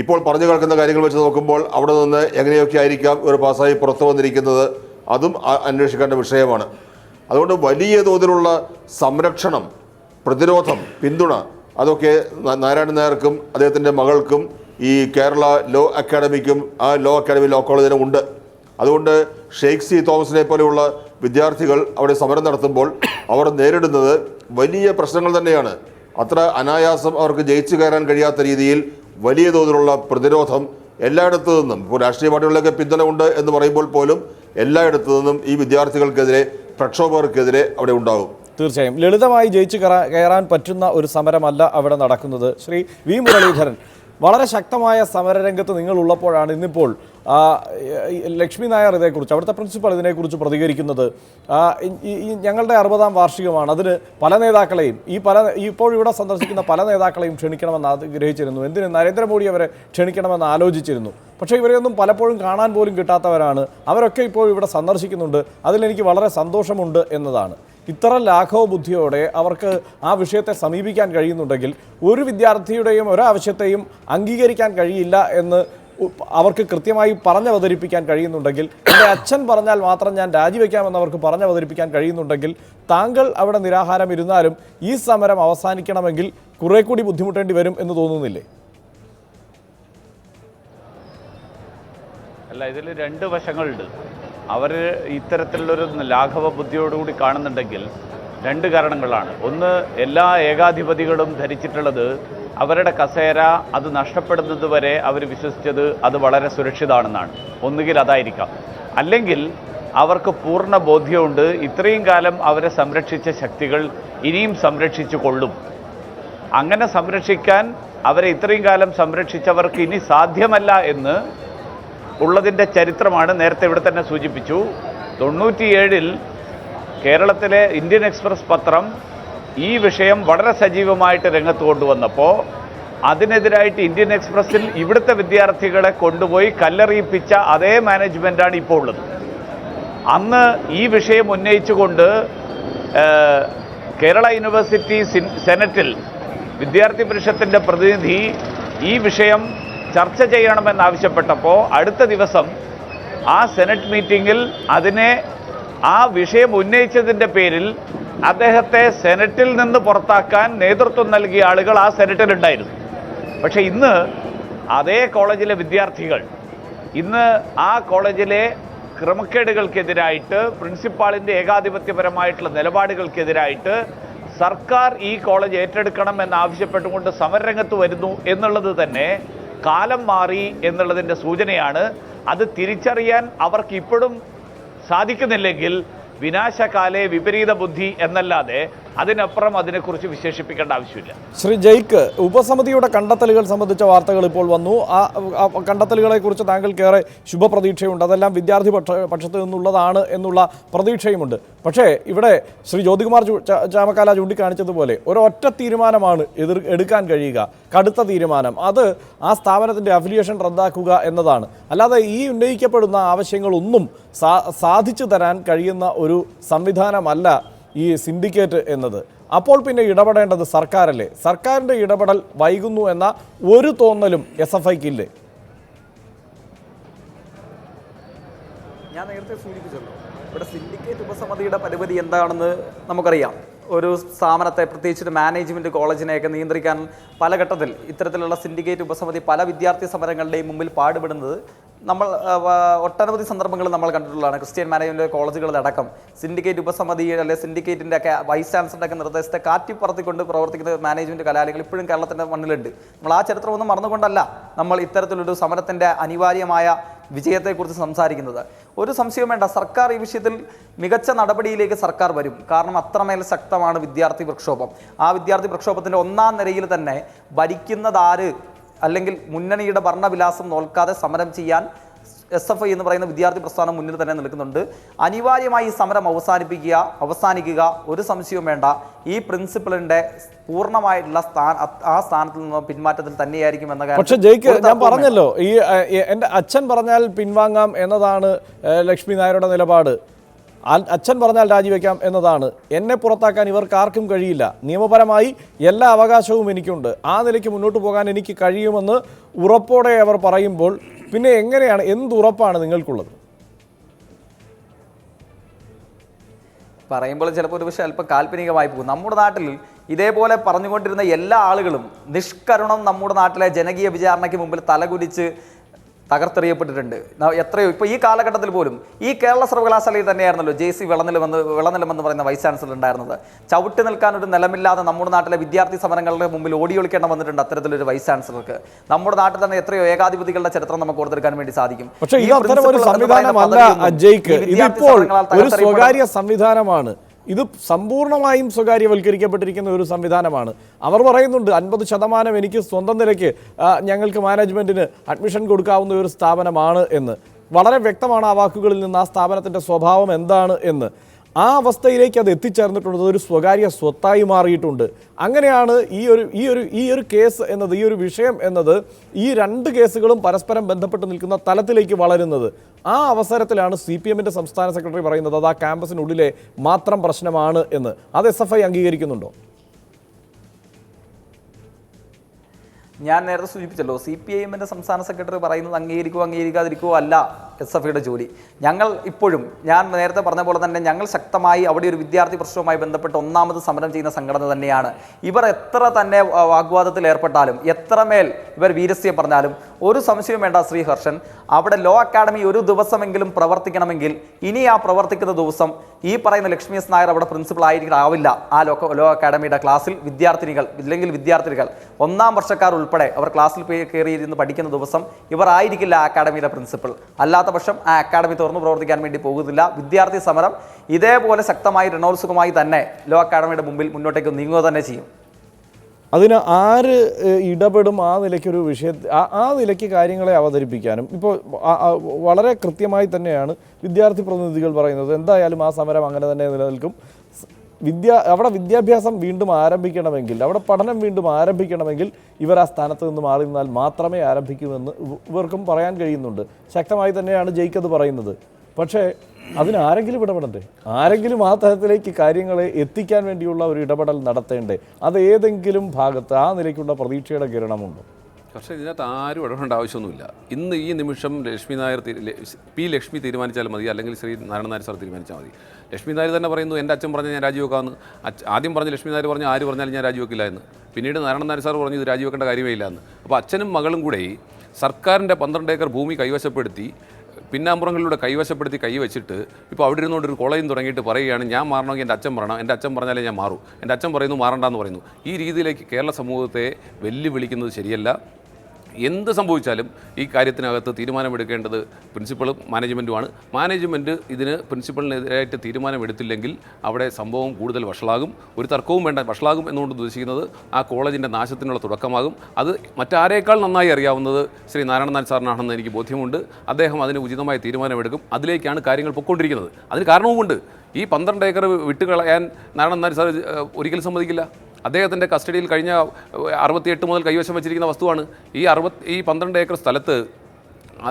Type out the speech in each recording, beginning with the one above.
ഇപ്പോൾ പറഞ്ഞു കേൾക്കുന്ന കാര്യങ്ങൾ വെച്ച് നോക്കുമ്പോൾ അവിടെ നിന്ന് എങ്ങനെയൊക്കെ ആയിരിക്കാം ഒരു പാസ്സായി പുറത്തു വന്നിരിക്കുന്നത്, അതും അന്വേഷിക്കേണ്ട വിഷയമാണ്. അതുകൊണ്ട് വലിയ തോതിലുള്ള സംരക്ഷണം, പ്രതിരോധം, പിന്തുണ അതൊക്കെ നാരായണൻ നായർക്കും അദ്ദേഹത്തിൻ്റെ മകൾക്കും ഈ കേരള ലോ അക്കാഡമിക്കും ആ ലോ അക്കാഡമി ലോ കോളേജിനും ഉണ്ട്. അതുകൊണ്ട് ഷെയ്ഖ് സി തോമസിനെ പോലെയുള്ള വിദ്യാർത്ഥികൾ അവിടെ സമരം നടത്തുമ്പോൾ അവർ നേരിടുന്നത് വലിയ പ്രശ്നങ്ങൾ തന്നെയാണ്. അത്ര അനായാസം അവർക്ക് ജയിച്ചു കയറാൻ കഴിയാത്ത രീതിയിൽ വലിയ തോതിലുള്ള പ്രതിരോധം എല്ലായിടത്തു നിന്നും, ഇപ്പോൾ രാഷ്ട്രീയ പാർട്ടികളിലൊക്കെ പിന്തുണ ഉണ്ട് എന്ന് പറയുമ്പോൾ പോലും എല്ലായിടത്തു നിന്നും ഈ വിദ്യാർത്ഥികൾക്കെതിരെ, പ്രക്ഷോഭകർക്കെതിരെ അവിടെ ഉണ്ടാകും. തീർച്ചയായും ലളിതമായി ജയിച്ചു കയറാൻ പറ്റുന്ന ഒരു സമരമല്ല അവിടെ നടക്കുന്നത്. ശ്രീ വി മുരളീധരൻ, വളരെ ശക്തമായ സമരരംഗത്ത് നിങ്ങളുള്ളപ്പോഴാണ് ഇന്നിപ്പോൾ ലക്ഷ്മി നായർ ഇതേക്കുറിച്ച്, അവിടുത്തെ പ്രിൻസിപ്പൽ ഇതിനെക്കുറിച്ച് പ്രതികരിക്കുന്നത്. ഞങ്ങളുടെ 60-ാം വാർഷികമാണ്, അതിന് പല നേതാക്കളെയും ഇപ്പോൾ ഇവിടെ സന്ദർശിക്കുന്ന പല നേതാക്കളെയും ക്ഷണിക്കണമെന്ന് ആഗ്രഹിച്ചിരുന്നു. എന്തിന് നരേന്ദ്രമോദി അവരെ ക്ഷണിക്കണമെന്ന് ആലോചിച്ചിരുന്നു. പക്ഷേ ഇവരെയൊന്നും പലപ്പോഴും കാണാൻ പോലും കിട്ടാത്തവരാണ്. അവരൊക്കെ ഇപ്പോൾ ഇവിടെ സന്ദർശിക്കുന്നുണ്ട്. അതിലെനിക്ക് വളരെ സന്തോഷമുണ്ട് എന്നതാണ്. ഇത്ര ലാഘവ ബുദ്ധിയോടെ അവർക്ക് ആ വിഷയത്തെ സമീപിക്കാൻ കഴിയുന്നുണ്ടെങ്കിൽ, ഒരു വിദ്യാർത്ഥിയുടെയും ഒരാവശ്യത്തെയും അംഗീകരിക്കാൻ കഴിയില്ല എന്ന് അവർക്ക് കൃത്യമായി പറഞ്ഞവതരിപ്പിക്കാൻ കഴിയുന്നുണ്ടെങ്കിൽ, എൻ്റെ അച്ഛൻ പറഞ്ഞാൽ മാത്രം ഞാൻ രാജിവെക്കാമെന്ന് അവർക്ക് പറഞ്ഞവതരിപ്പിക്കാൻ കഴിയുന്നുണ്ടെങ്കിൽ, താങ്കൾ അവിടെ നിരാഹാരം ഇരുന്നാലും ഈ സമരം അവസാനിക്കണമെങ്കിൽ കുറെ കൂടി ബുദ്ധിമുട്ടേണ്ടി വരും എന്ന് തോന്നുന്നില്ലേ? അല്ല, ഇതിൽ രണ്ട് വശങ്ങളുണ്ട്. അവർ ഇത്തരത്തിലുള്ളൊരു ലാഘവ ബുദ്ധിയോടുകൂടി കാണുന്നുണ്ടെങ്കിൽ രണ്ട് കാരണങ്ങളാണ്. ഒന്ന്, എല്ലാ ഏകാധിപതികളും ധരിച്ചിട്ടുള്ളത് അവരുടെ കസേര അത് നഷ്ടപ്പെടുന്നത് വരെ അവർ വിശ്വസിച്ചത് അത് വളരെ സുരക്ഷിതമാണെന്നാണ്. ഒന്നുകിൽ അതായിരിക്കാം, അല്ലെങ്കിൽ അവർക്ക് പൂർണ്ണ ബോധ്യമുണ്ട് ഇത്രയും കാലം അവരെ സംരക്ഷിച്ച ശക്തികൾ ഇനിയും സംരക്ഷിച്ചു കൊള്ളും. അങ്ങനെ സംരക്ഷിക്കാൻ, അവരെ ഇത്രയും കാലം സംരക്ഷിച്ചവർക്ക് ഇനി സാധ്യമല്ല എന്ന് ഉള്ളതിൻ്റെ ചരിത്രമാണ് നേരത്തെ ഇവിടെ തന്നെ സൂചിപ്പിച്ചു. 97-ൽ കേരളത്തിലെ ഇന്ത്യൻ എക്സ്പ്രസ് പത്രം ഈ വിഷയം വളരെ സജീവമായിട്ട് രംഗത്ത് കൊണ്ടുവന്നപ്പോൾ അതിനെതിരായിട്ട് ഇന്ത്യൻ എക്സ്പ്രസിൽ ഇവിടുത്തെ വിദ്യാർത്ഥികളെ കൊണ്ടുപോയി കല്ലെറിയിപ്പിച്ച അതേ മാനേജ്മെൻറ്റാണ് ഇപ്പോൾ ഉള്ളത്. അന്ന് ഈ വിഷയം ഉന്നയിച്ചുകൊണ്ട് കേരള യൂണിവേഴ്സിറ്റി സെനറ്റിൽ വിദ്യാർത്ഥി പരിഷത്തിൻ്റെ പ്രതിനിധി ഈ വിഷയം ചർച്ച ചെയ്യണമെന്നാവശ്യപ്പെട്ടപ്പോൾ അടുത്ത ദിവസം ആ സെനറ്റ് മീറ്റിങ്ങിൽ ആ വിഷയം ഉന്നയിച്ചതിൻ്റെ പേരിൽ അദ്ദേഹത്തെ സെനറ്റിൽ നിന്ന് പുറത്താക്കാൻ നേതൃത്വം നൽകിയ ആളുകൾ ആ സെനറ്റിലുണ്ടായിരുന്നു. പക്ഷേ ഇന്ന് അതേ കോളേജിലെ വിദ്യാർത്ഥികൾ ഇന്ന് ആ കോളേജിലെ ക്രമക്കേടുകൾക്കെതിരായിട്ട്, പ്രിൻസിപ്പാളിൻ്റെ ഏകാധിപത്യപരമായിട്ടുള്ള നിലപാടുകൾക്കെതിരായിട്ട് സർക്കാർ ഈ കോളേജ് ഏറ്റെടുക്കണം എന്നാവശ്യപ്പെട്ടുകൊണ്ട് സമരരംഗത്ത് വരുന്നു എന്നുള്ളത് തന്നെ കാലം മാറി എന്നുള്ളതിൻ്റെ സൂചനയാണ്. അത് തിരിച്ചറിയാൻ അവർക്ക് ഇപ്പോഴും സാധിക്കുന്നില്ലെങ്കിൽ വിനാശകാലേ വിപരീത ബുദ്ധി എന്നല്ലാതെ അതിനപ്പുറം അതിനെക്കുറിച്ച് വിശേഷിപ്പിക്കേണ്ട ആവശ്യമില്ല. ശ്രീ ജയ്ക്ക്, ഉപസമിതിയുടെ കണ്ടെത്തലുകൾ സംബന്ധിച്ച വാർത്തകൾ ഇപ്പോൾ വന്നു. ആ കണ്ടെത്തലുകളെക്കുറിച്ച് താങ്കൾക്കേറെ ശുഭപ്രതീക്ഷയുണ്ട്. അതെല്ലാം വിദ്യാർത്ഥി പക്ഷത്ത് നിന്നുള്ളതാണ് എന്നുള്ള പ്രതീക്ഷയുമുണ്ട്. പക്ഷേ ഇവിടെ ശ്രീ ജ്യോതികുമാർ ചാമക്കാല ചൂണ്ടിക്കാണിച്ചതുപോലെ ഒരൊറ്റ തീരുമാനമാണ് എടുക്കാൻ കഴിയുക, കടുത്ത തീരുമാനം. അത് ആ സ്ഥാപനത്തിൻ്റെ അഫിലിയേഷൻ റദ്ദാക്കുക എന്നതാണ്. അല്ലാതെ ഈ ഉന്നയിക്കപ്പെടുന്ന ആവശ്യങ്ങളൊന്നും സാധിച്ചു തരാൻ കഴിയുന്ന ഒരു സംവിധാനമല്ല ഈ സിൻഡിക്കേറ്റ് എന്നത്. അപ്പോൾ പിന്നെ ഇടപെടേണ്ടത് സർക്കാരല്ലേ? സർക്കാരിൻ്റെ ഇടപെടൽ വൈകുന്നു എന്ന ഒരു തോന്നലും SFIക്ക് ഇല്ലേ? ഞാൻ നേരത്തെ സൂചിപ്പിച്ചല്ലോ, ഇവിടെ സിൻഡിക്കേറ്റ് ഉപസമിതിയുടെ പരിമിതി എന്താണെന്ന് നമുക്കറിയാം. ഒരു സ്ഥാപനത്തെ, പ്രത്യേകിച്ച് മാനേജ്മെൻറ്റ് കോളേജിനെയൊക്കെ നിയന്ത്രിക്കാൻ പല ഘട്ടത്തിൽ ഇത്തരത്തിലുള്ള സിൻഡിക്കേറ്റ് ഉപസമിതി പല വിദ്യാർത്ഥി സമരങ്ങളുടെയും മുമ്പിൽ പാടുപെടുന്നത് നമ്മൾ ഒട്ടനവധി സന്ദർഭങ്ങൾ നമ്മൾ കണ്ടിട്ടുള്ളതാണ്. ക്രിസ്ത്യൻ മാനേജ്മെൻറ്റ് കോളേജുകളിലടക്കം സിൻഡിക്കേറ്റ് ഉപസമിതി അല്ലെങ്കിൽ സിൻഡിക്കേറ്റിൻ്റെ ഒക്കെ വൈസ് ചാൻസലറുടെ ഒക്കെ നിർദ്ദേശത്തെ കാറ്റിപ്പറത്തിക്കൊണ്ട് പ്രവർത്തിക്കുന്ന മാനേജ്മെൻറ്റ് കലാലയങ്ങൾ ഇപ്പോഴും കേരളത്തിൻ്റെ മണ്ണിലുണ്ട്. നമ്മൾ ആ ചരിത്രമൊന്നും മറന്നുകൊണ്ടല്ല നമ്മൾ ഇത്തരത്തിലൊരു സമരത്തിൻ്റെ അനിവാര്യമായ വിജയത്തെക്കുറിച്ച് സംസാരിക്കുന്നത്. ഒരു സംശയവും വേണ്ട, സർക്കാർ ഈ വിഷയത്തിൽ മികച്ച നടപടിയിലേക്ക് സർക്കാർ വരും. കാരണം അത്രമേൽ ശക്തമാണ് വിദ്യാർത്ഥി പ്രക്ഷോഭം. ആ വിദ്യാർത്ഥി പ്രക്ഷോഭത്തിൻ്റെ ഒന്നാം നിരയിൽ തന്നെ ഭരിക്കുന്നതാര് അല്ലെങ്കിൽ മുന്നണിയുടെ ഭരണവിലാസം നോക്കാതെ സമരം ചെയ്യാൻ SFI എന്ന് പറയുന്ന വിദ്യാർത്ഥി പ്രസ്ഥാനം മുന്നിൽ തന്നെ നിൽക്കുന്നുണ്ട്. അനിവാര്യമായി ഈ സമരം അവസാനിക്കുക. ഒരു സംശയവും വേണ്ട, ഈ പ്രിൻസിപ്പലിന്റെ പൂർണ്ണമായിട്ടുള്ള ആ സ്ഥാനത്ത് നിന്ന് പിന്മാറ്റത്തിൽ തന്നെയായിരിക്കും എന്ന കാര്യം. പക്ഷേ ജയ്ക്ക്, ഞാൻ പറഞ്ഞല്ലോ, എൻ്റെ അച്ഛൻ പറഞ്ഞാൽ പിൻവാങ്ങാം എന്നതാണ് ലക്ഷ്മി നായരുടെ നിലപാട്. അച്ഛൻ പറഞ്ഞാൽ രാജിവെക്കാം എന്നതാണ്. എന്നെ പുറത്താക്കാൻ ഇവർക്ക് ആർക്കും കഴിയില്ല. നിയമപരമായി എല്ലാ അവകാശവും എനിക്കുണ്ട്. ആ നിലയ്ക്ക് മുന്നോട്ട് പോകാൻ എനിക്ക് കഴിയുമെന്ന് ഉറപ്പോടെ അവർ പറയുമ്പോൾ പിന്നെ എങ്ങനെയാണ്, എന്തുറപ്പാണ് നിങ്ങൾക്കുള്ളത്? പറയുമ്പോൾ ചിലപ്പോൾ ഒരു പക്ഷേ അല്പം കാൽപ്പനികമായി പോകും. നമ്മുടെ നാട്ടിൽ ഇതേപോലെ പറഞ്ഞുകൊണ്ടിരുന്ന എല്ലാ ആളുകളും നിഷ്കരുണം നമ്മുടെ നാട്ടിലെ ജനകീയ വിചാരണയ്ക്ക് മുമ്പിൽ തലകുലിച്ച് തകർത്തെറിയപ്പെട്ടിട്ടുണ്ട്. എത്രയോ ഇപ്പോൾ ഈ കാലഘട്ടത്തിൽ പോലും ഈ കേരള സർവകലാശാലയിൽ തന്നെയായിരുന്നല്ലോ JC വിളനിലമെന്ന് പറയുന്ന വൈസ് ചാൻസലർ ഉണ്ടായിരുന്നത്. ചവിട്ടി നിൽക്കാൻ ഒരു നിലമില്ലാതെ നമ്മുടെ നാട്ടിലെ വിദ്യാർത്ഥി സമരങ്ങളുടെ മുമ്പിൽ ഓടിയൊളിക്കേണ്ട വന്നിട്ടുണ്ട് അത്തരത്തിലൊരു വൈസ് ചാൻസലർക്ക്. നമ്മുടെ നാട്ടിൽ തന്നെ എത്രയോ ഏകാധിപതികളുടെ ചരിത്രം നമുക്ക് ഓർത്തെടുക്കാൻ വേണ്ടി സാധിക്കും. പക്ഷേ ഇത് അത്തരം ഒരു സംവിധാനമല്ല അജയ്ക്ക്. ഇതിപ്പോൾ ഒരു സ്വകാര്യ സംവിധാനമാണ്. ഇത് സമ്പൂർണ്ണമായും സ്വകാര്യവൽക്കരിക്കപ്പെട്ടിരിക്കുന്ന ഒരു സംവിധാനമാണ്. അവർ പറയുന്നുണ്ട് 50% എനിക്ക് സ്വന്തം നിലയ്ക്ക് ഞങ്ങൾക്ക് മാനേജ്മെൻറ്റിന് അഡ്മിഷൻ കൊടുക്കാവുന്ന ഒരു സ്ഥാപനമാണ് എന്ന്. വളരെ വ്യക്തമാണ് ആ വാക്കുകളിൽ നിന്ന് ആ സ്ഥാപനത്തിൻ്റെ സ്വഭാവം എന്താണ് എന്ന്. ആ അവസ്ഥയിലേക്ക് അത് എത്തിച്ചേർന്നിട്ടുള്ളത് ഒരു സ്വകാര്യ സ്വത്തായി മാറിയിട്ടുണ്ട്. അങ്ങനെയാണ് ഈ ഒരു കേസ് എന്നത്, ഈ ഒരു വിഷയം എന്നത്, ഈ രണ്ട് കേസുകളും പരസ്പരം ബന്ധപ്പെട്ട് നിൽക്കുന്ന തലത്തിലേക്ക് വളരുന്നത്. ആ അവസരത്തിലാണ് CPMൻ്റെ സംസ്ഥാന സെക്രട്ടറി പറയുന്നത് അത് ആ ക്യാമ്പസിനുള്ളിലെ മാത്രം പ്രശ്നമാണ് എന്ന്. അത് SFI അംഗീകരിക്കുന്നുണ്ടോ? ഞാൻ നേരത്തെ സൂചിപ്പിച്ചല്ലോ, CPIMൻ്റെ സംസ്ഥാന സെക്രട്ടറി പറയുന്നത് അംഗീകരിക്കാതിരിക്കുകയോ അല്ല SFIയുടെ ജോലി. ഞങ്ങൾ ഇപ്പോഴും, ഞാൻ നേരത്തെ പറഞ്ഞ പോലെ തന്നെ, ഞങ്ങൾ ശക്തമായി അവിടെ ഒരു വിദ്യാർത്ഥി പ്രശ്നവുമായി ബന്ധപ്പെട്ട് ഒന്നാമത് സമരം ചെയ്യുന്ന സംഘടന തന്നെയാണ്. ഇവർ എത്ര തന്നെ വാഗ്വാദത്തിൽ ഏർപ്പെട്ടാലും, എത്രമേൽ ഇവർ വീരസ്യം പറഞ്ഞാലും ഒരു സംശയവും വേണ്ട ശ്രീഹർഷൻ, അവിടെ ലോ അക്കാഡമി ഒരു ദിവസമെങ്കിലും പ്രവർത്തിക്കണമെങ്കിൽ ഇനി ആ പ്രവർത്തിക്കുന്ന ദിവസം ഈ പറയുന്ന ലക്ഷ്മി എസ് നായർ അവിടെ പ്രിൻസിപ്പൾ ആവില്ല. ആ ലോ അക്കാഡമിയുടെ ക്ലാസ്സിൽ വിദ്യാർത്ഥിനികൾ 1ാം വർഷക്കാർ ഉൾപ്പെടെ അവർ ക്ലാസ്സിൽ കയറിയിരുന്ന് പഠിക്കുന്ന ദിവസം ഇവർ ആയിരിക്കില്ല ആ അക്കാഡമിയുടെ പ്രിൻസിപ്പൾ. അല്ലാത്ത പക്ഷം ആ അക്കാഡമി തുറന്നു പ്രവർത്തിക്കാൻ വേണ്ടി പോകുന്നില്ല. വിദ്യാർത്ഥി സമരം ഇതേപോലെ ശക്തമായി രണോത്സുകമായി തന്നെ ലോ അക്കാഡമിയുടെ മുമ്പിൽ മുന്നോട്ടേക്ക് നീങ്ങുക തന്നെ ചെയ്യും. അതിന് ആര് ഇടപെടും? ആ നിലയ്ക്കൊരു ആ നിലയ്ക്ക് കാര്യങ്ങളെ അവതരിപ്പിക്കാനും ഇപ്പോൾ വളരെ കൃത്യമായി തന്നെയാണ് വിദ്യാർത്ഥി പ്രതിനിധികൾ പറയുന്നത്. എന്തായാലും ആ സമരം അങ്ങനെ തന്നെ നിലനിൽക്കും. അവിടെ വിദ്യാഭ്യാസം വീണ്ടും ആരംഭിക്കണമെങ്കിൽ, അവിടെ പഠനം വീണ്ടും ആരംഭിക്കണമെങ്കിൽ ഇവർ ആ സ്ഥാനത്ത് നിന്ന് മാറി നിന്നാൽ മാത്രമേ ആരംഭിക്കുമെന്ന് ഇവർക്കും പറയാൻ കഴിയുന്നുണ്ട്. ശക്തമായി തന്നെയാണ് ജയിക്കത് പറയുന്നത്. പക്ഷേ അതിന് ആരെങ്കിലും ഇടപെടണ്ടേ? ആരെങ്കിലും ആ തരത്തിലേക്ക് കാര്യങ്ങളെ എത്തിക്കാൻ വേണ്ടിയുള്ള ഒരു ഇടപെടൽ നടത്തേണ്ടേ? അത് ഏതെങ്കിലും ഭാഗത്ത് ആ നിലയ്ക്കുള്ള പ്രതീക്ഷയുടെ കിരണമുണ്ടോ? പക്ഷേ ഇതിനകത്ത് ആരും ഇടപെടേണ്ട ആവശ്യമൊന്നുമില്ല. ഇന്ന് ഈ നിമിഷം ലക്ഷ്മി തീരുമാനിച്ചാൽ മതി, അല്ലെങ്കിൽ ശ്രീ നാരായണൻ നായർ സാർ തീരുമാനിച്ചാൽ മതി. ലക്ഷ്മി നായർ തന്നെ പറയുന്നു എൻ്റെ അച്ഛൻ പറഞ്ഞാൽ ഞാൻ രാജിവെക്കാമെന്ന്. ആദ്യം പറഞ്ഞ് ലക്ഷ്മി നായർ പറഞ്ഞു ആര് പറഞ്ഞാലും ഞാൻ രാജിവെക്കില്ല എന്ന്. പിന്നീട് നാരായണൻ നായർ സാർ പറഞ്ഞു ഇത് രാജിവെക്കേണ്ട കാര്യമേ ഇല്ല എന്ന്. അപ്പോൾ അച്ഛനും മകളും കൂടെ സർക്കാരിൻ്റെ 12 ഏക്കർ ഭൂമി കൈവശപ്പെടുത്തി, പിന്നാമ്പുറങ്ങളിലൂടെ കൈവച്ചിട്ട് ഇപ്പോൾ അവിടെ ഇരുന്നുകൊണ്ട് ഒരു കോളേജും തുടങ്ങിയിട്ട് പറയുകയാണ് ഞാൻ മാറണമെങ്കിൽ എൻ്റെ അച്ഛൻ പറയണം, എൻ്റെ അച്ഛൻ പറഞ്ഞാലേ ഞാൻ മാറൂ, എൻ്റെ അച്ഛൻ പറയുന്നു മാറണ്ടെന്ന് പറയുന്നു. ഈ രീതിയിലേക്ക് കേരള സമൂഹത്തെ വെല്ലുവിളിക്കുന്നത് ശരിയല്ല. എന്ത് സംഭവിച്ചാലും ഈ കാര്യത്തിനകത്ത് തീരുമാനമെടുക്കേണ്ടത് പ്രിൻസിപ്പളും മാനേജ്മെൻറ്റുമാണ്. മാനേജ്മെൻറ്റ് ഇതിന് പ്രിൻസിപ്പളിനെതിരായിട്ട് തീരുമാനമെടുത്തില്ലെങ്കിൽ അവിടെ സംഭവം കൂടുതൽ വഷളാകും. ഒരു തർക്കവും വേണ്ട, വഷളാകും എന്നുകൊണ്ട് ഉദ്ദേശിക്കുന്നത് ആ കോളേജിൻ്റെ നാശത്തിനുള്ള തുടക്കമാകും. അത് മറ്റാരേക്കാൾ നന്നായി അറിയാവുന്നത് ശ്രീ നാരായണൻ നായർ സാറിനാണെന്ന് എനിക്ക് ബോധ്യമുണ്ട്. അദ്ദേഹം അതിന് ഉചിതമായ തീരുമാനമെടുക്കും. അതിലേക്കാണ് കാര്യങ്ങൾ പൊയ്ക്കൊണ്ടിരിക്കുന്നത്. അതിന് കാരണവുമുണ്ട്. ഈ 12 ഏക്കർ വിട്ടുകളയാൻ നാരായണൻ നായർ സാർ ഒരിക്കലും സമ്മതിക്കില്ല. അദ്ദേഹത്തിൻ്റെ കസ്റ്റഡിയിൽ കഴിഞ്ഞ 68 മുതൽ കൈവശം വെച്ചിരിക്കുന്ന വസ്തുവാണ്. ഈ 12 ഏക്കർ സ്ഥലത്ത്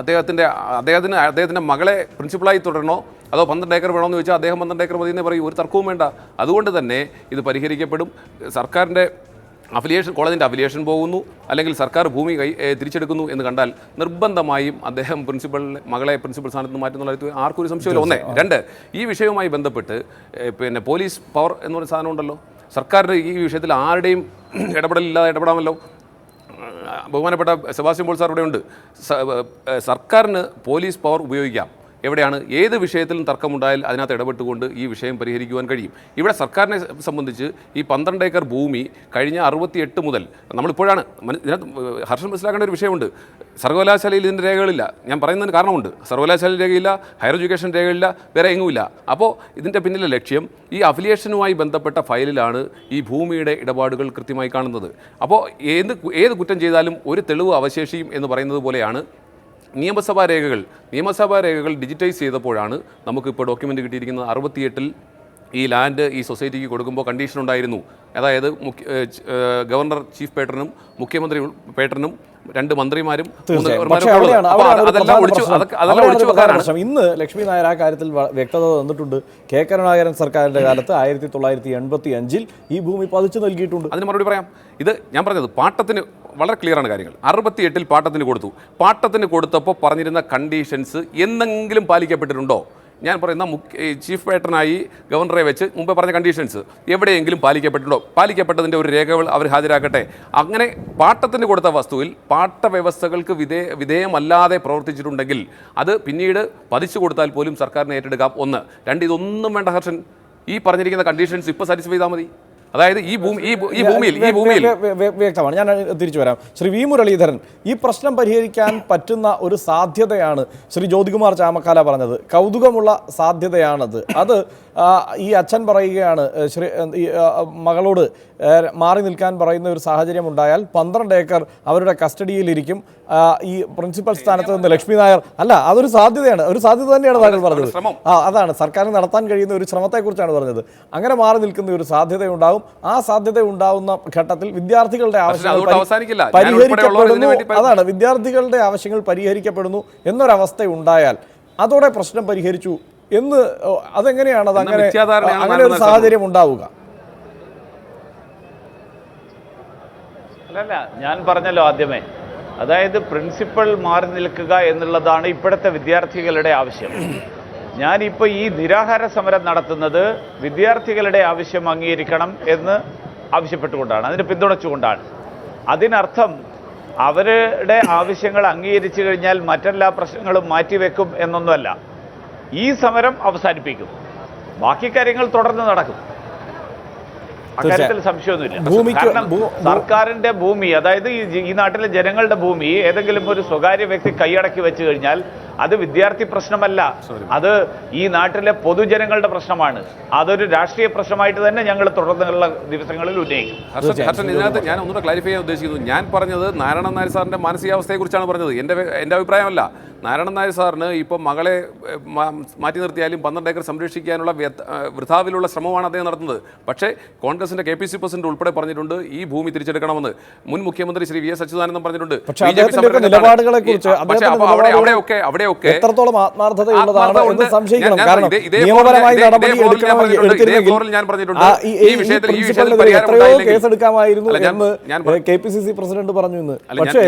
അദ്ദേഹത്തിൻ്റെ മകളെ പ്രിൻസിപ്പളായി തുടരണോ അതോ 12 ഏക്കർ വേണമെന്ന് ചോദിച്ചാൽ അദ്ദേഹം 12 ഏക്കർ മതിയെന്നേ പറയും. ഒരു തർക്കവും വേണ്ട. അതുകൊണ്ട് തന്നെ ഇത് പരിഹരിക്കപ്പെടും. സർക്കാരിൻ്റെ കോളേജിൻ്റെ അഫിലിയേഷൻ പോകുന്നു, അല്ലെങ്കിൽ സർക്കാർ ഭൂമി തിരിച്ചെടുക്കുന്നു എന്ന് കണ്ടാൽ നിർബന്ധമായും അദ്ദേഹം മകളെ പ്രിൻസിപ്പൽ സ്ഥാനത്ത് നിന്ന് മാറ്റുന്നുള്ള ആർക്കും ഒരു സംശയമില്ല. 1. 2, ഈ വിഷയവുമായി ബന്ധപ്പെട്ട് പോലീസ് പവർ എന്ന് പറയുന്ന സാധനം ഉണ്ടല്ലോ. സർക്കാരിന് ഈ വിഷയത്തിൽ ആരുടെയും ഇടപെടലില്ലാതെ ഇടപെടാമല്ലോ. ബഹുമാനപ്പെട്ട സെബാസ്റ്റ്യൻ പോൾ സാർ ഇവിടെ ഉണ്ട്. സർക്കാരിന് പോലീസ് പവർ ഉപയോഗിക്കാം. എവിടെയാണ് ഏത് വിഷയത്തിലും തർക്കമുണ്ടായാൽ അതിനകത്ത് ഇടപെട്ടുകൊണ്ട് ഈ വിഷയം പരിഹരിക്കുവാൻ കഴിയും. ഇവിടെ സർക്കാരിനെ സംബന്ധിച്ച് ഈ 12 ഏക്കർ ഭൂമി കഴിഞ്ഞ 68 മുതൽ നമ്മളിപ്പോഴാണ് ഇതിനകത്ത് ഹർഷൻ മനസ്സിലാക്കേണ്ട ഒരു വിഷയമുണ്ട്. സർവകലാശാലയിൽ ഇതിൻ്റെ രേഖകളില്ല. ഞാൻ പറയുന്നതിന് കാരണമുണ്ട്. സർവകലാശാലയിൽ രേഖയില്ല, ഹയർ എഡ്യൂക്കേഷൻ രേഖയില്ല, വേറെ എങ്ങുമില്ല. അപ്പോൾ ഇതിൻ്റെ പിന്നിലെ ലക്ഷ്യം ഈ അഫിലിയേഷനുമായി ബന്ധപ്പെട്ട ഫയലിലാണ് ഈ ഭൂമിയുടെ ഇടപാടുകൾ കൃത്യമായി കാണുന്നത്. അപ്പോൾ ഏത് കുറ്റം ചെയ്താലും ഒരു തെളിവ് അവശേഷിയും എന്ന് പറയുന്നത് പോലെയാണ് നിയമസഭാ രേഖകൾ ഡിജിറ്റൈസ് ചെയ്തപ്പോഴാണ് നമുക്കിപ്പോൾ ഡോക്യുമെൻ്റ് കിട്ടിയിരിക്കുന്നത്. 68-ൽ ഈ ലാൻഡ് ഈ സൊസൈറ്റിക്ക് കൊടുക്കുമ്പോൾ കണ്ടീഷൻ ഉണ്ടായിരുന്നു. അതായത് ഗവർണർ ചീഫ് പേട്ടറിനും മുഖ്യമന്ത്രി പേട്ടറിനും 2 മന്ത്രിമാരും ഇന്ന് ലക്ഷ്മി നായർ ആ കാര്യത്തിൽ വ്യക്തത തന്നിട്ടുണ്ട്. കെ കരുണാകരൻ സർക്കാരിന്റെ കാലത്ത് 1985 ഈ ഭൂമി പതിച്ചു നൽകിയിട്ടുണ്ട്. അതിന് മറുപടി പറയാം. ഇത് ഞാൻ പറഞ്ഞത് പാട്ടത്തിന് വളരെ ക്ലിയറാണ് കാര്യങ്ങൾ. 68 പാട്ടത്തിന് കൊടുത്തു. പാട്ടത്തിന് കൊടുത്തപ്പോൾ പറഞ്ഞിരുന്ന കണ്ടീഷൻസ് എന്തെങ്കിലും പാലിക്കപ്പെട്ടിട്ടുണ്ടോ? ഞാൻ പറയുന്ന ചീഫ് പേട്ടനായി ഗവർണറെ വെച്ച് മുമ്പ് പറഞ്ഞ കണ്ടീഷൻസ് എവിടെയെങ്കിലും പാലിക്കപ്പെട്ടിട്ടുണ്ടോ? പാലിക്കപ്പെട്ടതിൻ്റെ ഒരു രേഖകൾ അവർ ഹാജരാക്കട്ടെ. അങ്ങനെ പാട്ടത്തിന് കൊടുത്ത വസ്തുവിൽ പാട്ട വ്യവസ്ഥകൾക്ക് വിധേയമല്ലാതെ പ്രവർത്തിച്ചിട്ടുണ്ടെങ്കിൽ അത് പിന്നീട് പതിച്ചു കൊടുത്താൽ പോലും സർക്കാരിന് ഏറ്റെടുക്കാം. 1. 2, ഇതൊന്നും വേണ്ട ഹർഷൻ. ഈ പറഞ്ഞിരിക്കുന്ന കണ്ടീഷൻസ് ഇപ്പോൾ സാറ്റിസ്ഫൈ ചെയ്താൽ മതി. അതായത് ഈ ഭൂമിയിൽ വ്യക്തമാണ്. ഞാൻ തിരിച്ചു വരാം. ശ്രീ വി മുരളീധരൻ, ഈ പ്രശ്നം പരിഹരിക്കാൻ പറ്റുന്ന ഒരു സാധ്യതയാണ് ശ്രീ ജ്യോതികുമാർ ചാമക്കാല പറഞ്ഞത്. കൗതുകമുള്ള സാധ്യതയാണത്. അത് ഈ അച്ഛൻ പറയുകയാണ്, മകളോട് മാറി നിൽക്കാൻ പറയുന്ന ഒരു സാഹചര്യം ഉണ്ടായാൽ 12 ഏക്കർ അവരുടെ കസ്റ്റഡിയിലിരിക്കും. ഈ പ്രിൻസിപ്പൽ സ്ഥാനത്ത് നിന്ന് ലക്ഷ്മി നായർ അല്ല, അതൊരു സാധ്യതയാണ്. ഒരു സാധ്യത തന്നെയാണ് താങ്കൾ പറഞ്ഞത്. അതാണ് സർക്കാരിന് നടത്താൻ കഴിയുന്ന ഒരു ശ്രമത്തെക്കുറിച്ചാണ് പറഞ്ഞത്. അങ്ങനെ മാറി നിൽക്കുന്ന ഒരു സാധ്യതയുണ്ടാകും. ആ സാധ്യത ഉണ്ടാവുന്ന ഘട്ടത്തിൽ വിദ്യാർത്ഥികളുടെ ആവശ്യങ്ങൾ പരിഹരിക്കപ്പെടുന്നു. അതാണ്, വിദ്യാർത്ഥികളുടെ ആവശ്യങ്ങൾ പരിഹരിക്കപ്പെടുന്നു എന്നൊരവസ്ഥ ഉണ്ടായാൽ അതോടെ പ്രശ്നം പരിഹരിച്ചു എന്ന് അതെങ്ങനെയാണ് അത് അങ്ങനെ ഒരു സാഹചര്യം ഉണ്ടാവുക? അല്ലല്ല, ഞാൻ പറഞ്ഞല്ലോ ആദ്യമേ, അതായത് പ്രിൻസിപ്പൽ മാറി നിൽക്കുക എന്നുള്ളതാണ് ഇപ്പോഴത്തെ വിദ്യാർത്ഥികളുടെ ആവശ്യം. ഞാനിപ്പോൾ ഈ നിരാഹാര സമരം നടത്തുന്നത് വിദ്യാർത്ഥികളുടെ ആവശ്യം അംഗീകരിക്കണം എന്ന് ആവശ്യപ്പെട്ടുകൊണ്ടാണ്, അതിന് പിന്തുണച്ചുകൊണ്ടാണ്. അതിനർത്ഥം അവരുടെ ആവശ്യങ്ങൾ അംഗീകരിച്ചു കഴിഞ്ഞാൽ മറ്റെല്ലാ പ്രശ്നങ്ങളും മാറ്റിവെക്കും എന്നൊന്നുമല്ല. ഈ സമരം അവസാനിപ്പിക്കും, ബാക്കി കാര്യങ്ങൾ തുടർന്ന് നടക്കും. അക്കാര്യത്തിൽ സംശയമൊന്നുമില്ല. കാരണം സർക്കാരിന്റെ ഭൂമി, അതായത് ഈ നാട്ടിലെ ജനങ്ങളുടെ ഭൂമി ഏതെങ്കിലും ഒരു സ്വകാര്യ വ്യക്തി കൈയടക്കി വെച്ചു കഴിഞ്ഞാൽ അത് വിദ്യാർത്ഥി പ്രശ്നമല്ല, അത് ഈ നാട്ടിലെ പൊതുജനങ്ങളുടെ പ്രശ്നമാണ്. അതൊരു രാഷ്ട്രീയ പ്രശ്നമായിട്ട് തന്നെ ഞങ്ങൾ തുടർന്നുള്ള ദിവസങ്ങളിൽ ഉന്നയിക്കും. ഹർഷൻ, ഇതിനകത്ത് ഞാൻ ഒന്നുകൂടെ ക്ലാരിഫൈ ചെയ്യാൻ ഉദ്ദേശിക്കുന്നു. ഞാൻ പറഞ്ഞത് നാരായണൻ നായർ സാറിന്റെ മാനസികാവസ്ഥയെക്കുറിച്ചാണ് പറഞ്ഞത്. എൻ്റെ അഭിപ്രായമല്ല. നാരായണൻ നായർ സാറിന് ഇപ്പം മകളെ മാറ്റി നിർത്തിയാലും 12 ഏക്കർ സംരക്ഷിക്കാനുള്ള വൃഥാവിലുള്ള ശ്രമമാണ് അദ്ദേഹം നടത്തുന്നത്. പക്ഷേ കോൺഗ്രസിന്റെ KPC പ്രസിഡന്റ് ഉൾപ്പെടെ പറഞ്ഞിട്ടുണ്ട് ഈ ഭൂമി തിരിച്ചെടുക്കണമെന്ന്. മുൻ മുഖ്യമന്ത്രി ശ്രീ VS അച്യുതാനന്ദൻ പറഞ്ഞിട്ടുണ്ട്. എത്രത്തോളം ആത്മാർത്ഥതയുള്ളതാണ് എന്ന് സംശയിക്കണം. കാരണം നിയമപരമായി നടപടി എത്രയോ കേസെടുക്കാമായിരുന്നു എന്ന് KPCC പ്രസിഡന്റ് പറഞ്ഞു ഇന്ന്. പക്ഷേ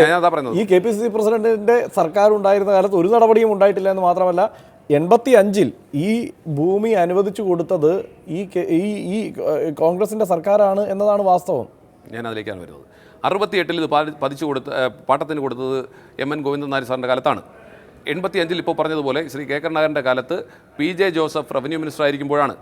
ഈ KPCC പ്രസിഡന്റിന്റെ സർക്കാർ ഉണ്ടായിരുന്ന കാലത്ത് ഒരു നടപടിയും ഉണ്ടായിട്ടില്ല എന്ന് മാത്രമല്ല 85 ഈ ഭൂമി അനുവദിച്ചു കൊടുത്തത് ഈ കോൺഗ്രസിന്റെ സർക്കാരാണ് എന്നതാണ് വാസ്തവം. ഞാൻ അതിലേക്കാണ് വരുന്നത്. 68 ഇത് പതിച്ചു പാട്ടത്തിന് കൊടുത്തത് MN ഗോവിന്ദൻ നായർ സാറിൻ്റെ കാലത്താണ്. 85 ഇപ്പോൾ പറഞ്ഞതുപോലെ ശ്രീ കെ കരുണാകരൻ്റെ കാലത്ത് PJ ജോസഫ് റവന്യൂ മിനിസ്റ്റർ ആയിരിക്കുമ്പോഴാണ്.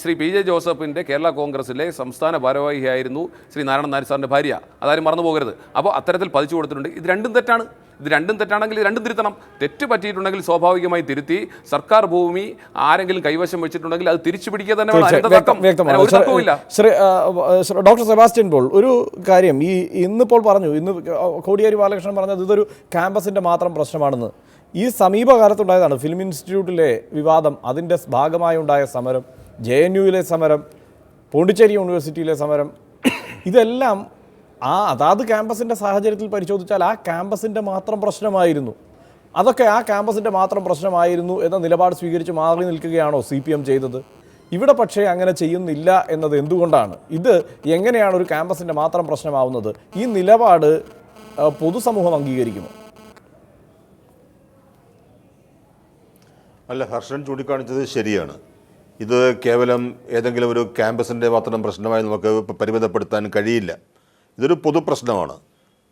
ശ്രീ PJ ജോസഫിൻ്റെ കേരള കോൺഗ്രസിലെ സംസ്ഥാന ഭാരവാഹിയായിരുന്നു ശ്രീ നാരായണൻ നായർ സാറിൻ്റെ ഭാര്യ. അതാരും മറന്നു പോകരുത്. അപ്പോൾ അത്തരത്തിൽ പതിച്ചു കൊടുത്തിട്ടുണ്ട്. ഇത് രണ്ടും തെറ്റാണ്. ഇത് രണ്ടും തെറ്റാണെങ്കിൽ രണ്ടും തിരുത്തണം. തെറ്റ് പറ്റിയിട്ടുണ്ടെങ്കിൽ സ്വാഭാവികമായി തിരുത്തി സർക്കാർ ഭൂമി ആരെങ്കിലും കൈവശം വെച്ചിട്ടുണ്ടെങ്കിൽ അത് തിരിച്ചു പിടിക്കുക തന്നെ വേണം. ഡോക്ടർ സെബാസ്റ്റ്യൻ പോൾ ഒരു കാര്യം ഇന്നിപ്പോൾ പറഞ്ഞു, ഇന്ന് കോടിയേരി ബാലകൃഷ്ണൻ പറഞ്ഞത് ഇതൊരു ക്യാമ്പസിൻ്റെ മാത്രം പ്രശ്നമാണെന്ന്. ഈ സമീപകാലത്തുണ്ടായതാണ് ഫിലിം ഇൻസ്റ്റിറ്റ്യൂട്ടിലെ വിവാദം, അതിൻ്റെ ഭാഗമായി ഉണ്ടായ സമരം, JNUവിലെ സമരം, പോണ്ടിച്ചേരി യൂണിവേഴ്സിറ്റിയിലെ സമരം, ഇതെല്ലാം അതാത് ക്യാമ്പസിൻ്റെ സാഹചര്യത്തിൽ പരിശോധിച്ചാൽ ആ ക്യാമ്പസിൻ്റെ മാത്രം പ്രശ്നമായിരുന്നു. അതൊക്കെ ആ ക്യാമ്പസിൻ്റെ മാത്രം പ്രശ്നമായിരുന്നു എന്ന നിലപാട് സ്വീകരിച്ച് മാറി നിൽക്കുകയാണോ CPM ചെയ്തത്? ഇവിടെ പക്ഷേ അങ്ങനെ ചെയ്യുന്നില്ല എന്നത് എന്തുകൊണ്ടാണ്? ഇത് എങ്ങനെയാണ് ഒരു ക്യാമ്പസിൻ്റെ മാത്രം പ്രശ്നമാവുന്നത്? ഈ നിലപാട് പൊതുസമൂഹം അംഗീകരിക്കുമോ? അല്ല, ഹർഷൻ ചൂണ്ടിക്കാണിച്ചത് ശരിയാണ്. ഇത് കേവലം ഏതെങ്കിലും ഒരു ക്യാമ്പസിൻ്റെ മാത്രം പ്രശ്നമായി നമുക്ക് പരിമിതപ്പെടുത്താൻ കഴിയില്ല. ഇതൊരു പൊതുപ്രശ്നമാണ്.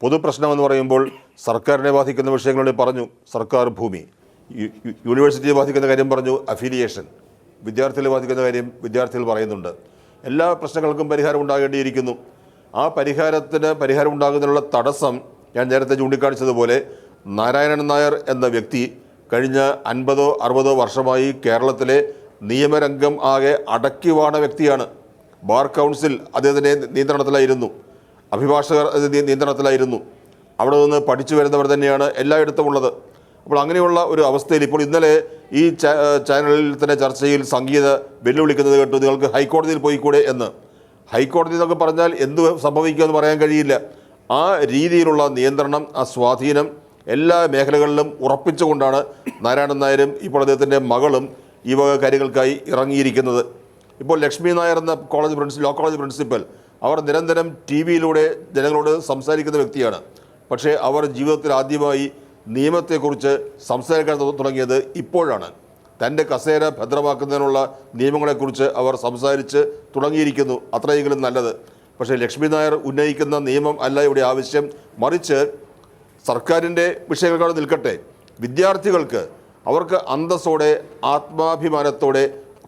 പൊതുപ്രശ്നമെന്ന് പറയുമ്പോൾ സർക്കാരിനെ ബാധിക്കുന്ന വിഷയങ്ങളോട് പറഞ്ഞു, സർക്കാർ ഭൂമി, യൂണിവേഴ്സിറ്റിയെ ബാധിക്കുന്ന കാര്യം പറഞ്ഞു, അഫിലിയേഷൻ, വിദ്യാർത്ഥികളെ ബാധിക്കുന്ന കാര്യം വിദ്യാർത്ഥികൾ പറയുന്നുണ്ട്. എല്ലാ പ്രശ്നങ്ങൾക്കും പരിഹാരം ഉണ്ടാകേണ്ടിയിരിക്കുന്നു. ആ പരിഹാരം ഉണ്ടാകുന്നതിനുള്ള തടസ്സം ഞാൻ നേരത്തെ ചൂണ്ടിക്കാണിച്ചതുപോലെ നാരായണൻ നായർ എന്ന വ്യക്തി കഴിഞ്ഞ 50-60 വർഷമായി കേരളത്തിലെ നിയമരംഗം ആകെ അടക്കി വാണ വ്യക്തിയാണ്. ബാർ കൗൺസിൽ അദ്ദേഹത്തിൻ്റെ നിയന്ത്രണത്തിലായിരുന്നു, അഭിഭാഷകർ നിയന്ത്രണത്തിലായിരുന്നു. അവിടെ നിന്ന് പഠിച്ചു വരുന്നവർ തന്നെയാണ് എല്ലായിടത്തും ഉള്ളത്. അപ്പോൾ അങ്ങനെയുള്ള ഒരു അവസ്ഥയിൽ ഇപ്പോൾ ഇന്നലെ ഈ ചാനലിൽ തന്നെ ചർച്ചയിൽ സംഗീത വെല്ലുവിളിക്കുന്നത് കേട്ടു, നിങ്ങൾക്ക് ഹൈക്കോടതിയിൽ പോയിക്കൂടെ എന്ന്. ഹൈക്കോടതി എന്നൊക്കെ പറഞ്ഞാൽ എന്ത് സംഭവിക്കുമെന്ന് പറയാൻ കഴിയില്ല. ആ രീതിയിലുള്ള നിയന്ത്രണം, ആ സ്വാധീനം എല്ലാ മേഖലകളിലും ഉറപ്പിച്ചുകൊണ്ടാണ് നാരായണൻ നായരും ഇപ്പോൾ അദ്ദേഹത്തിൻ്റെ മകളും ഈ വക കാര്യങ്ങൾക്കായി ഇറങ്ങിയിരിക്കുന്നത്. ഇപ്പോൾ ലക്ഷ്മി നായർ എന്ന ലോ കോളേജ് പ്രിൻസിപ്പൽ, അവർ നിരന്തരം ടി വിയിലൂടെ ജനങ്ങളോട് സംസാരിക്കുന്ന വ്യക്തിയാണ്. പക്ഷേ അവർ ജീവിതത്തിൽ ആദ്യമായി നിയമത്തെക്കുറിച്ച് സംസാരിക്കാൻ തുടങ്ങിയത് ഇപ്പോഴാണ്. തൻ്റെ കസേര ഭദ്രമാക്കുന്നതിനുള്ള നിയമങ്ങളെക്കുറിച്ച് അവർ സംസാരിച്ച് തുടങ്ങിയിരിക്കുന്നു. അത്രയെങ്കിലും നല്ലത്. പക്ഷേ ലക്ഷ്മി നായർ ഉന്നയിക്കുന്ന നിയമം അല്ല ഇവിടെ ആവശ്യം, മറിച്ച് സർക്കാരിൻ്റെ വിഷയങ്ങൾക്കാണ് നിൽക്കട്ടെ. വിദ്യാർത്ഥികൾക്ക് അവർക്ക് അന്തസ്സോടെ ആത്മാഭിമാനത്തോടെ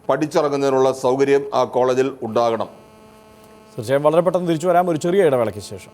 പഠിച്ചിറങ്ങുന്നതിനുള്ള സൗകര്യം ആ കോളേജിൽ ഉണ്ടാകണം. തീർച്ചയായും വളരെ പെട്ടെന്ന് തിരിച്ചു വരാം ഒരു ചെറിയ ഇടവേളയ്ക്ക് ശേഷം.